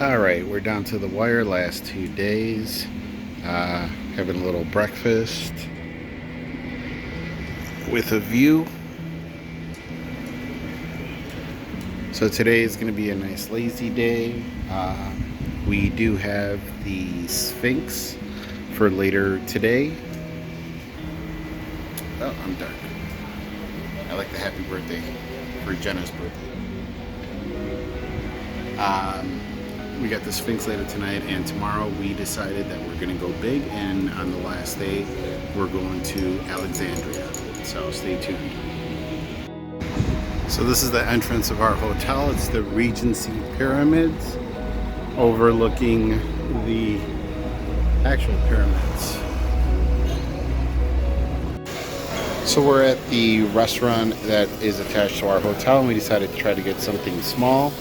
Alright, we're down to the wire last 2 days. Having a little breakfast with a view. So today is going to be a nice lazy day. We do have the Sphinx for later today. Oh, I'm dark. I like the happy birthday for Jenna's birthday. We got the Sphinx later tonight, and tomorrow we decided that we're going to go big, and on the last day we're going to Alexandria. So stay tuned. So this is the entrance of our hotel. It's the Regency Pyramids overlooking the actual pyramids. So we're at the restaurant that is attached to our hotel, and we decided to try to get something small,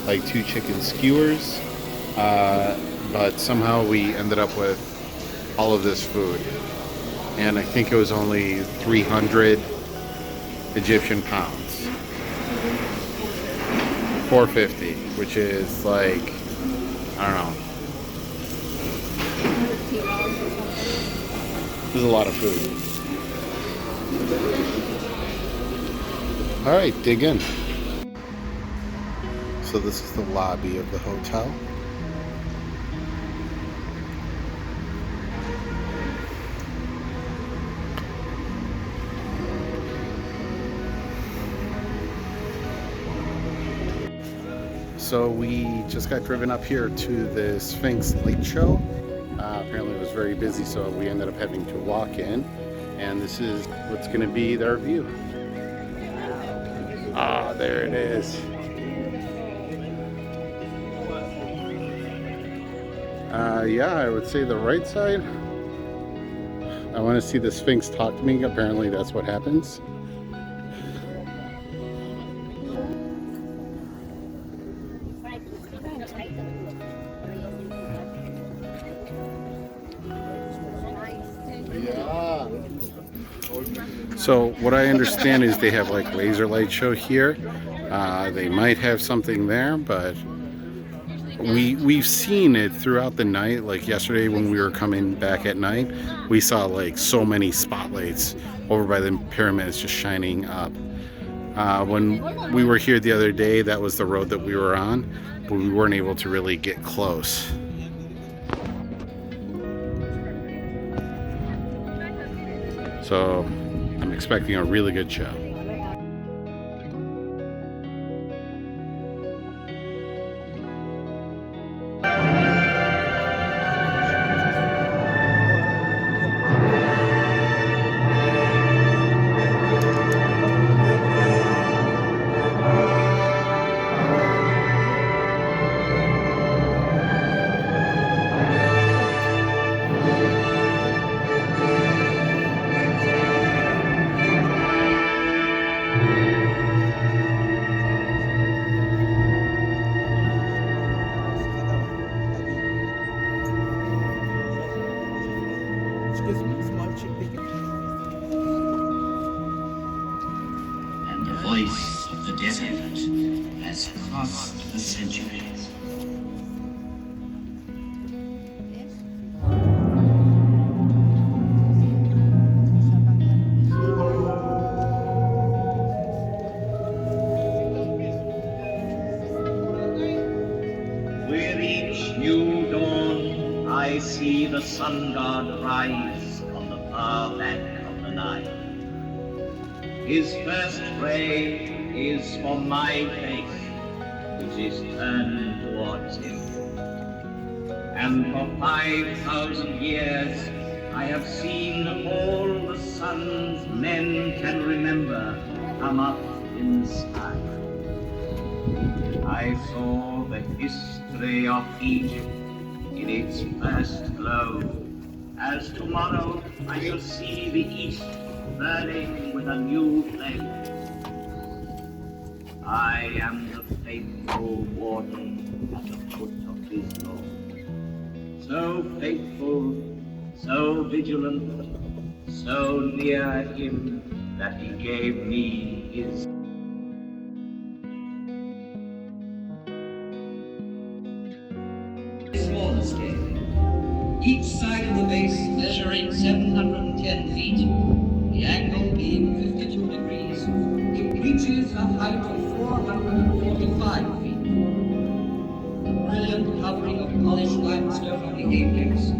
like 2 chicken skewers. But somehow we ended up with all of this food, and I think it was only 300 Egyptian pounds, 450, which is like, I don't know, this is a lot of food. All right, dig in. So this is the lobby of the hotel. So we just got driven up here to the Sphinx Light Show. Apparently it was very busy, so we ended up having to walk in. And this is what's going to be their view. Ah, there it is. Yeah, I would say the right side. I want to see the Sphinx talk to me. Apparently that's what happens. So what I understand is they have like laser light show here. They might have something there, but we've seen it throughout the night. Like yesterday when we were coming back at night, we saw like so many spotlights over by the pyramids just shining up. When we were here the other day, that was the road that we were on, but we weren't able to really get close. So I'm expecting a really good show. And the voice of the desert has crossed the centuries. With each new dawn, I see the sun god rise on the far bank of the Nile. His first ray is for my face, which is turned towards him. And for 5,000 years, I have seen all the suns men can remember come up in the sky. I saw the history of Egypt in its first glow, as tomorrow I shall see the east burning with a new flame. I am the faithful warden at the foot of his law. So faithful, so vigilant, so near him that he gave me his. smaller scale. Each side of the base measuring 710 feet, the angle being 52 degrees, it reaches a height of 445 feet. The brilliant covering of polished limestone on the apex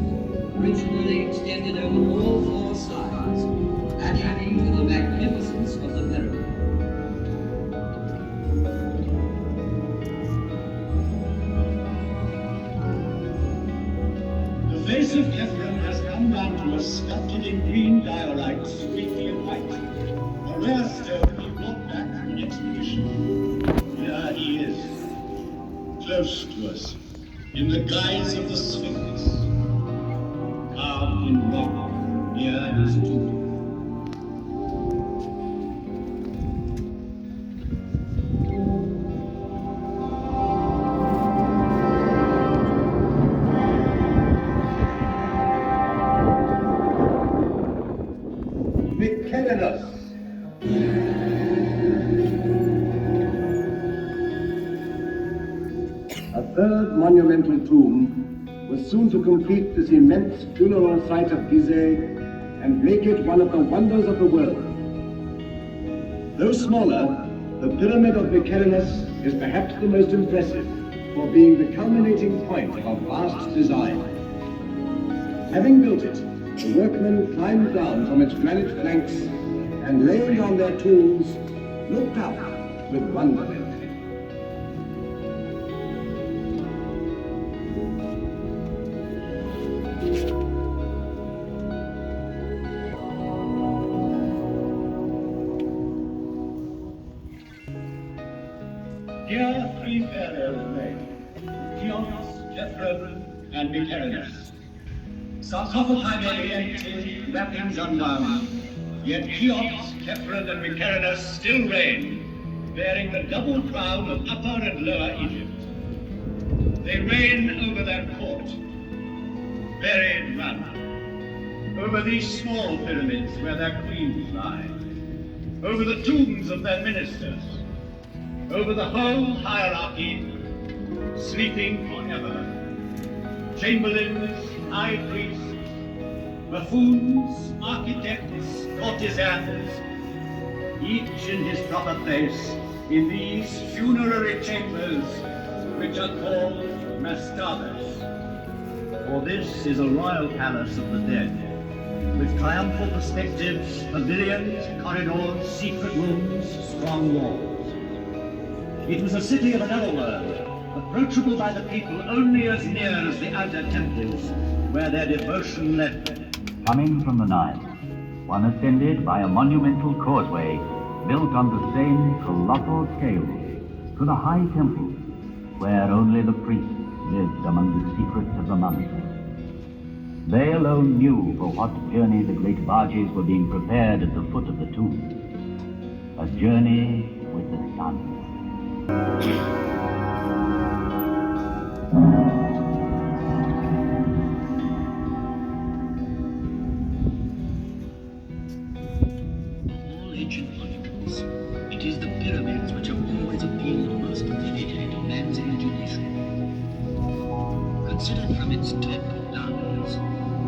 originally extended over all four sides, adding to the magnificence of the pyramid. The face of Khafre has come down to us sculpted in green diorite, streaky and white. A rare stone we brought back from an expedition. Here he is, close to us, in the guise of the Sphinx, carved in rock near his tomb. A third monumental tomb was soon to complete this immense funeral site of Giza and make it one of the wonders of the world. Though smaller, the Pyramid of Menkaure is perhaps the most impressive for being the culminating point of vast design. Having built it, the workmen climbed down from its granite flanks and laying on their tools, looked up with wonderment. Here three pharaohs reigned, Cheops, Khafre, and Menkaure. Sarcophagi empty, wrappings undone, yet Cheops, Khafre, and Menkaure still reign, bearing the double crown of Upper and Lower Egypt. They reign over their court, buried run, over these small pyramids where their queens lie, over the tombs of their ministers, over the whole hierarchy, sleeping forever. Chamberlains, high priests, buffoons, architects, courtesans, each in his proper place in these funerary chambers, which are called mastabas. For this is a royal palace of the dead, with triumphal perspectives, pavilions, corridors, secret rooms, strong walls. It was a city of another world, approachable by the people only as near as the outer temples, where their devotion led them. Coming from the Nile, one ascended by a monumental causeway built on the same colossal scale to the high temple, where only the priests lived among the secrets of the mountain. They alone knew for what journey the great barges were being prepared at the foot of the tomb. A journey with the sun. All ancient monuments, it is the pyramids which have always appealed most vividly to man's imagination. Considered from its top downwards,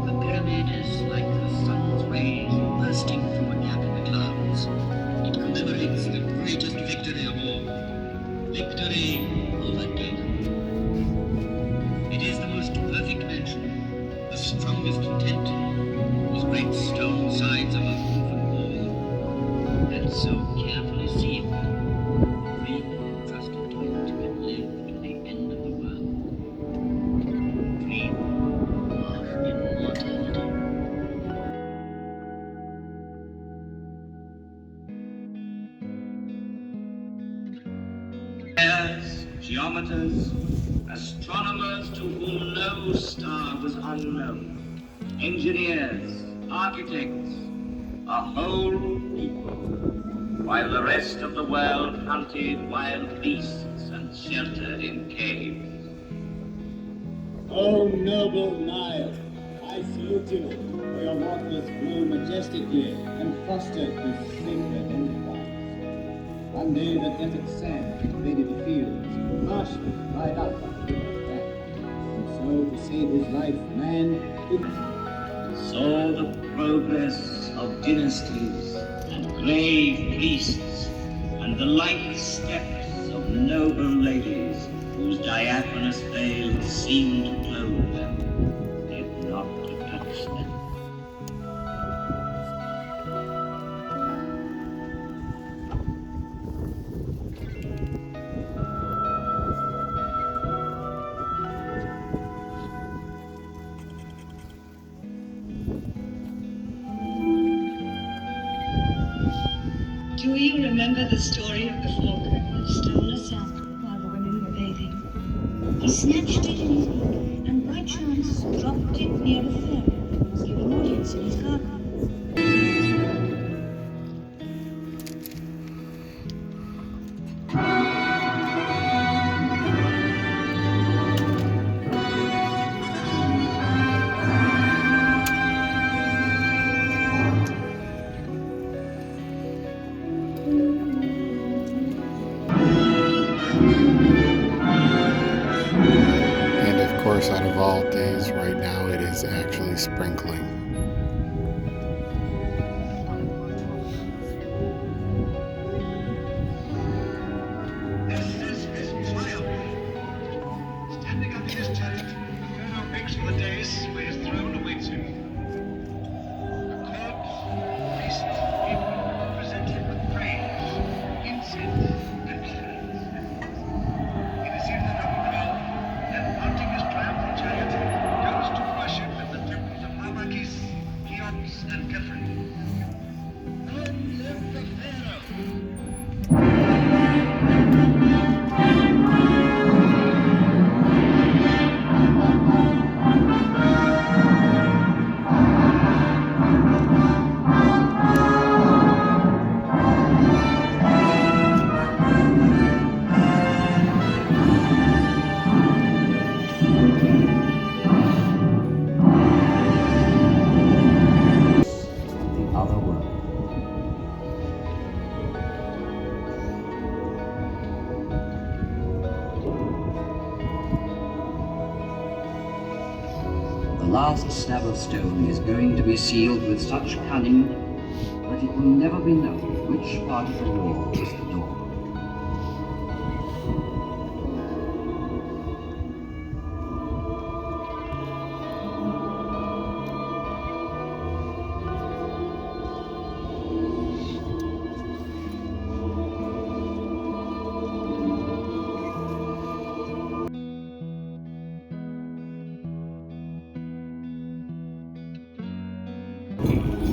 the pyramid is like the sun's rays bursting through a gap in the clouds. It commemorates the greatest victory of all. Victory over death. It is the most perfect mansion, the strongest tent, whose great stone sides are a roof and wall, and so carefully sealed, dream trusted to it can live to the end of the world. Dream of immortality. Geometers, astronomers to whom no star was unknown, engineers, architects, a whole people, while the rest of the world hunted wild beasts and sheltered in caves. O noble Nile, I salute you, for your waters flow majestically and fostered this sacred enterprise. One day the desert sand invaded the fields, marshes dried up on the river's bank, and so pharaoh to save his life, man. So the progress of dynasties and grave priests and the light steps of noble ladies whose diaphanous veils seem to clothe them, if not to touch them. Do you remember the story of the falcon that stole a salmon while the women were bathing? He snatched it in his beak and by chance dropped it near a pharaoh who was giving audience in his garden. And of course, out of all days, right now it is actually sprinkling. This is triumph. Standing up in his chariot, the pharaoh makes for the dais where his throne awaits him. The court, priests, people present him with praise, incense, and offerings. He receives the double crown and, mounting his triumphal chariot, goes to worship in the temples of Lamakis, Cheops, and Khafre. Long live the pharaoh! The other world. The last slab of stone is going to be sealed with such cunning that it will never be known which part of the wall is the door.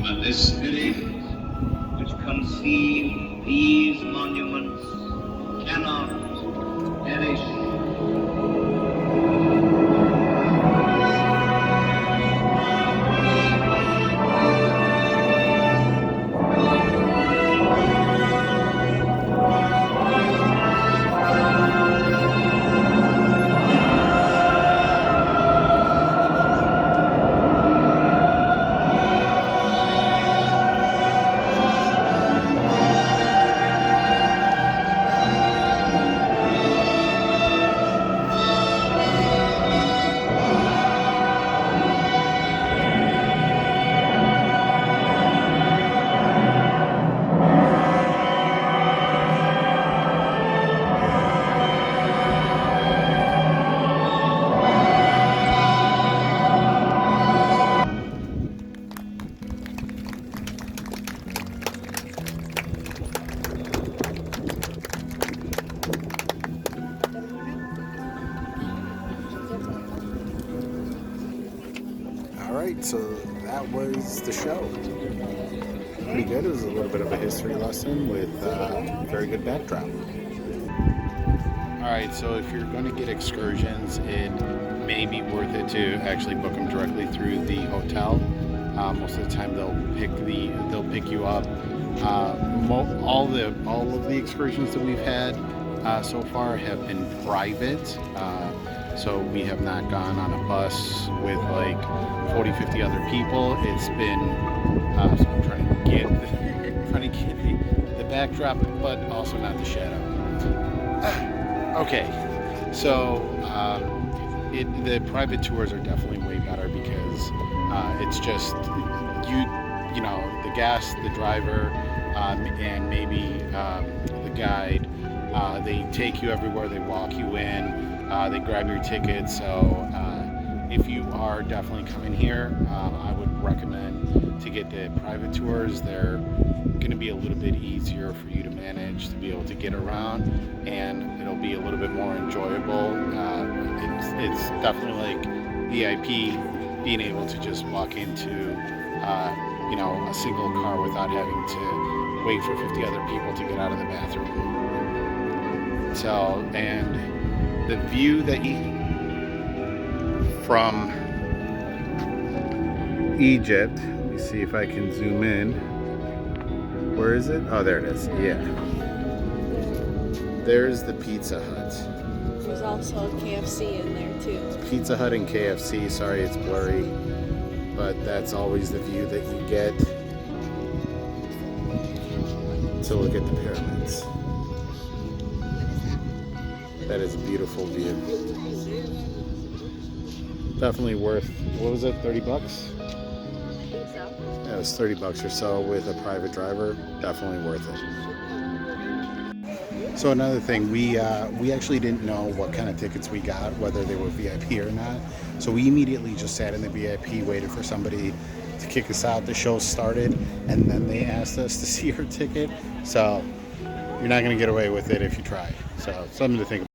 But the spirit which conceived these monuments cannot perish. Alright, so that was the show. Pretty good. It was a little bit of a history lesson with very good backdrop. Alright, so if you're going to get excursions, it may be worth it to actually book them directly through the hotel. Most of the time they'll pick you up. All of the excursions that we've had so far have been private. So we have not gone on a bus with like 40, 50 other people. It's been, so I'm trying to get the backdrop, but also not the shadow. Okay, so the private tours are definitely way better because it's just you know, the guest, the driver, and maybe the guide. They take you everywhere. They walk you in. They grab your ticket. So if you are definitely coming here, I would recommend to get the private tours. They're going to be a little bit easier for you to manage, to be able to get around, and it'll be a little bit more enjoyable. It's definitely like VIP, being able to just walk into you know, a single car without having to wait for 50 other people to get out of the bathroom. So, and the view that from Egypt, let me see if I can zoom in. Where is it? Oh, there it is. Yeah. There's the Pizza Hut. There's also a KFC in there too. Pizza Hut and KFC. Sorry, it's blurry, but that's always the view that you get to look at the pyramids. That is a beautiful view. Definitely worth, what was it, 30 bucks? I think so. Yeah, it was 30 bucks or so with a private driver. Definitely worth it. So another thing, we actually didn't know what kind of tickets we got, whether they were VIP or not. So we immediately just sat in the VIP, waited for somebody to kick us out. The show started, and then they asked us to see our ticket. So you're not going to get away with it if you try. So something to think about.